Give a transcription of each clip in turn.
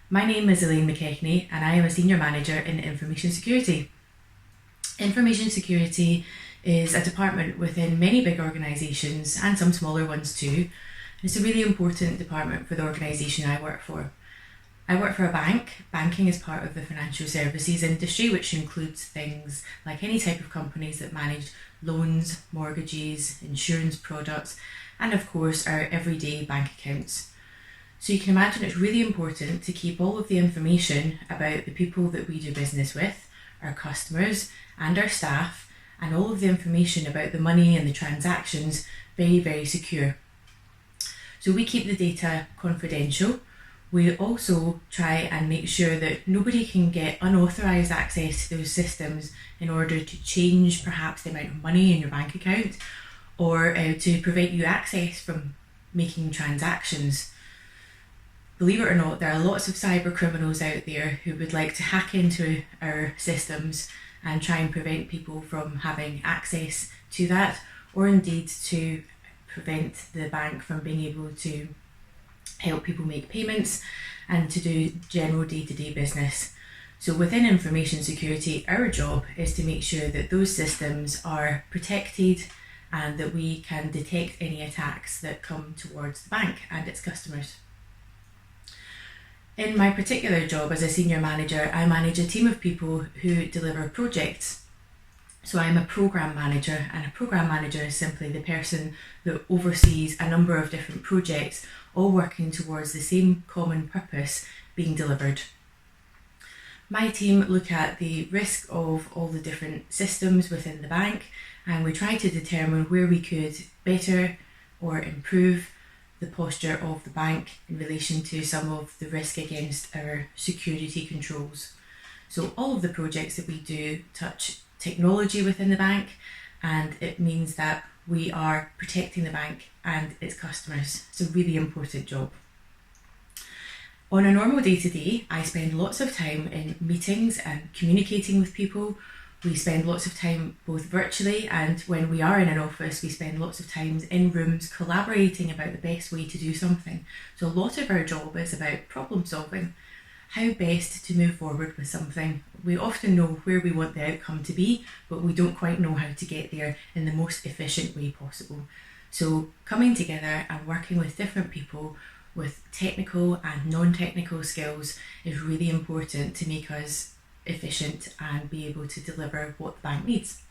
My name is Elaine Mckechnie and I am a Senior Manager in Information Security. Information Security is a department within many big organisations and some smaller ones too. It's a really important department for the organisation I work for. I work for a bank. Banking is part of the financial services industry, which includes things like any type of companies that manage loans, mortgages, insurance products, and of course our everyday bank accounts. So you can imagine it's really important to keep all of the information about the people that we do business with, our customers and our staff, and all of the information about the money and the transactions very, very secure. So we keep the data confidential. We also try and make sure that nobody can get unauthorised access to those systems in order to change perhaps the amount of money in your bank account or to prevent you access from making transactions. Believe it or not, there are lots of cyber criminals out there who would like to hack into our systems and try and prevent people from having access to that, or indeed to prevent the bank from being able to help people make payments and to do general day-to-day business. So within information security, our job is to make sure that those systems are protected and that we can detect any attacks that come towards the bank and its customers. In my particular job as a senior manager, I manage a team of people who deliver projects. So I'm a program manager, and a program manager is simply the person that oversees a number of different projects, all working towards the same common purpose being delivered. My team look at the risk of all the different systems within the bank, and we try to determine where we could better or improve the posture of the bank in relation to some of the risk against our security controls. So all of the projects that we do touch technology within the bank, and it means that we are protecting the bank and its customers. It's a really important job. On a normal day-to-day, I spend lots of time in meetings and communicating with people. We spend lots of time both virtually, and when we are in an office, we spend lots of times in rooms collaborating about the best way to do something. So a lot of our job is about problem solving, how best to move forward with something. We often know where we want the outcome to be, but we don't quite know how to get there in the most efficient way possible. So coming together and working with different people with technical and non-technical skills is really important to make us efficient and be able to deliver what the bank needs.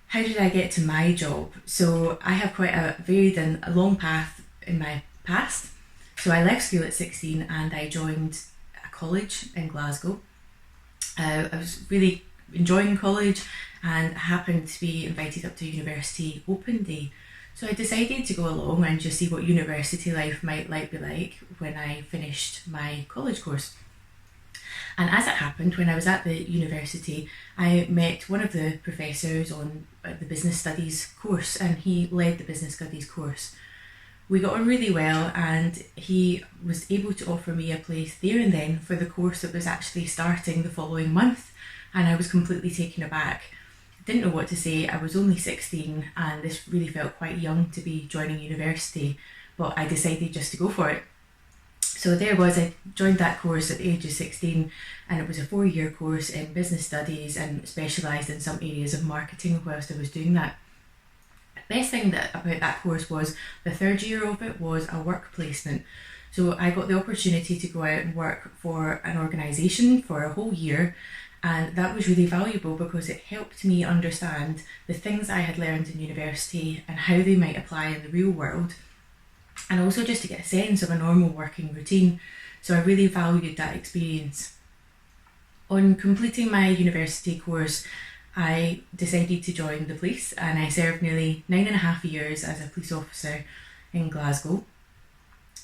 How did I get to my job? So I have quite a varied and a long path in my past. So I left school at 16 and I joined a college in Glasgow. I was really enjoying college and happened to be invited up to university open day. So I decided to go along and just see what university life might be like when I finished my college course. And as it happened, when I was at the university, I met one of the professors on the business studies course, and he led the business studies course. We got on really well, and he was able to offer me a place there and then for the course that was actually starting the following month, and I was completely taken aback. I didn't know what to say. I was only 16 and this really felt quite young to be joining university, but I decided just to go for it. So there was, I joined that course at the age of 16, and it was a 4-year course in business studies and specialised in some areas of marketing whilst I was doing that. The best thing about that course was the 3rd year of it was a work placement. So I got the opportunity to go out and work for an organisation for a whole year, and that was really valuable because it helped me understand the things I had learned in university and how they might apply in the real world, and also just to get a sense of a normal working routine. So I really valued that experience. On completing my university course, I decided to join the police, and I served nearly 9.5 years as a police officer in Glasgow.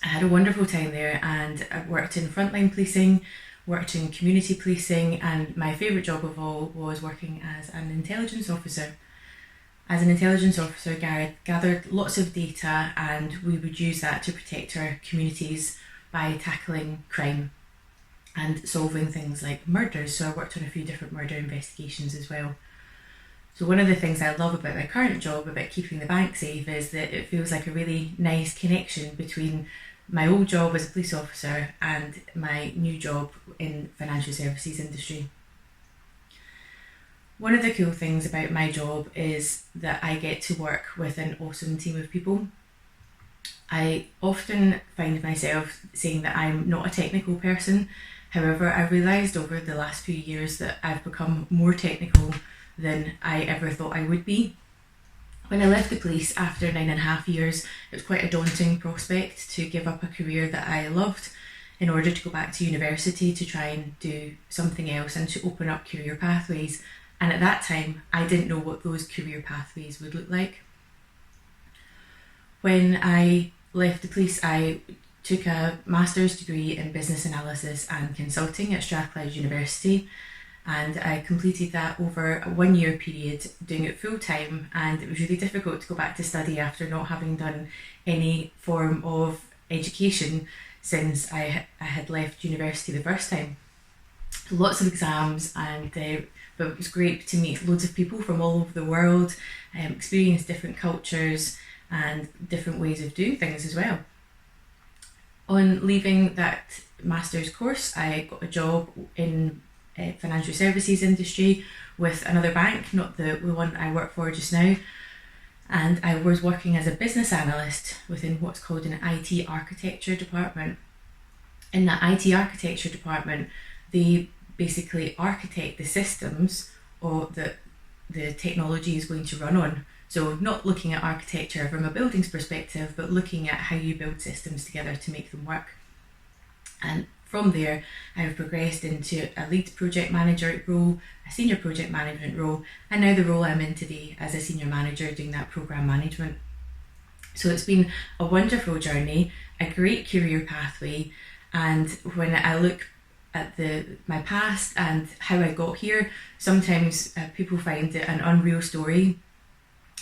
I had a wonderful time there, and I worked in frontline policing, worked in community policing, and my favourite job of all was working as an intelligence officer. As an intelligence officer, gathered lots of data, and we would use that to protect our communities by tackling crime and solving things like murders. So I worked on a few different murder investigations as well. So one of the things I love about my current job, about keeping the bank safe, is that it feels like a really nice connection between my old job as a police officer and my new job in financial services industry. One of the cool things about my job is that I get to work with an awesome team of people. I often find myself saying that I'm not a technical person. However, I've realised over the last few years that I've become more technical than I ever thought I would be. When I left the police after 9.5 years, it was quite a daunting prospect to give up a career that I loved in order to go back to university to try and do something else and to open up career pathways. And at that time, I didn't know what those career pathways would look like. When I left the police, I took a master's degree in business analysis and consulting at Strathclyde University, and I completed that over a 1-year period, doing it full time, and it was really difficult to go back to study after not having done any form of education since I had left university the first time. Lots of exams, but it was great to meet loads of people from all over the world, experience different cultures and different ways of doing things as well. On leaving that master's course, I got a job in financial services industry with another bank, not the one I work for just now, and I was working as a business analyst within what's called an IT architecture department. In that IT architecture department, they basically architect the systems or that the technology is going to run on. So not looking at architecture from a building's perspective, but looking at how you build systems together to make them work. And from there, I've progressed into a lead project manager role, a senior project management role, and now the role I'm in today as a senior manager doing that program management. So it's been a wonderful journey, a great career pathway, and when I look at my past and how I got here, sometimes people find it an unreal story.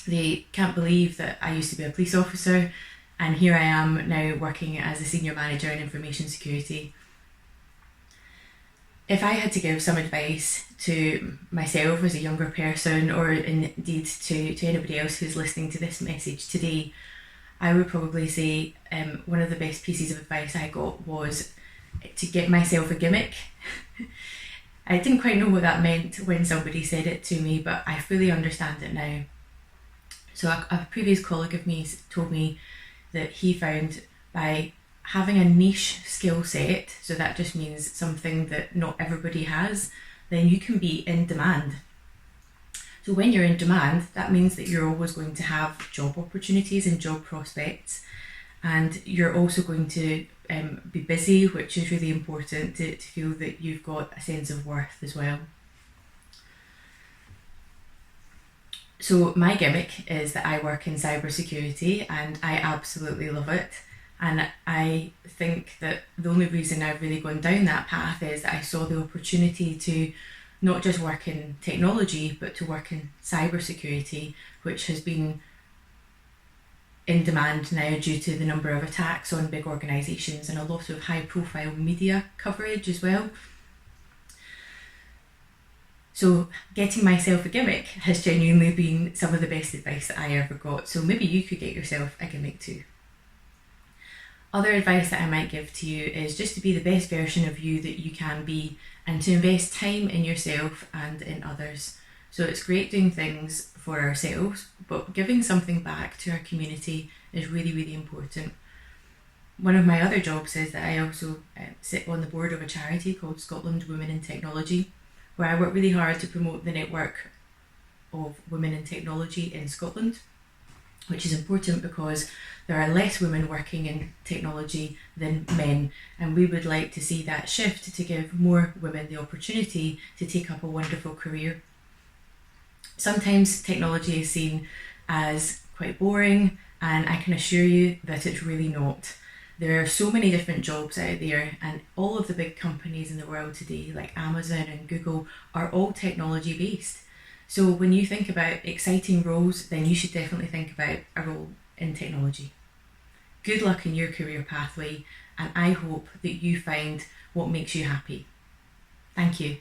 They can't believe that I used to be a police officer and here I am now working as a senior manager in information security. If I had to give some advice to myself as a younger person, or indeed to anybody else who's listening to this message today, I would probably say one of the best pieces of advice I got was to get myself a gimmick. I didn't quite know what that meant when somebody said it to me, but I fully understand it now. So a previous colleague of me told me that he found by having a niche skill set, so that just means something that not everybody has, then you can be in demand. So when you're in demand, that means that you're always going to have job opportunities and job prospects, and you're also going to be busy, which is really important to feel that you've got a sense of worth as well. So my gimmick is that I work in cybersecurity and I absolutely love it. And I think that the only reason I've really gone down that path is that I saw the opportunity to not just work in technology, but to work in cybersecurity, which has been in demand now due to the number of attacks on big organisations and a lot of high profile media coverage as well. So getting myself a gimmick has genuinely been some of the best advice that I ever got. So maybe you could get yourself a gimmick too. Other advice that I might give to you is just to be the best version of you that you can be and to invest time in yourself and in others. So it's great doing things for ourselves, but giving something back to our community is really, really important. One of my other jobs is that I also sit on the board of a charity called Scotland Women in Technology, where I work really hard to promote the network of women in technology in Scotland, which is important because there are less women working in technology than men, and we would like to see that shift to give more women the opportunity to take up a wonderful career. Sometimes technology is seen as quite boring, and I can assure you that it's really not. There are so many different jobs out there, and all of the big companies in the world today, like Amazon and Google, are all technology based. So when you think about exciting roles, then you should definitely think about a role in technology. Good luck in your career pathway, and I hope that you find what makes you happy. Thank you.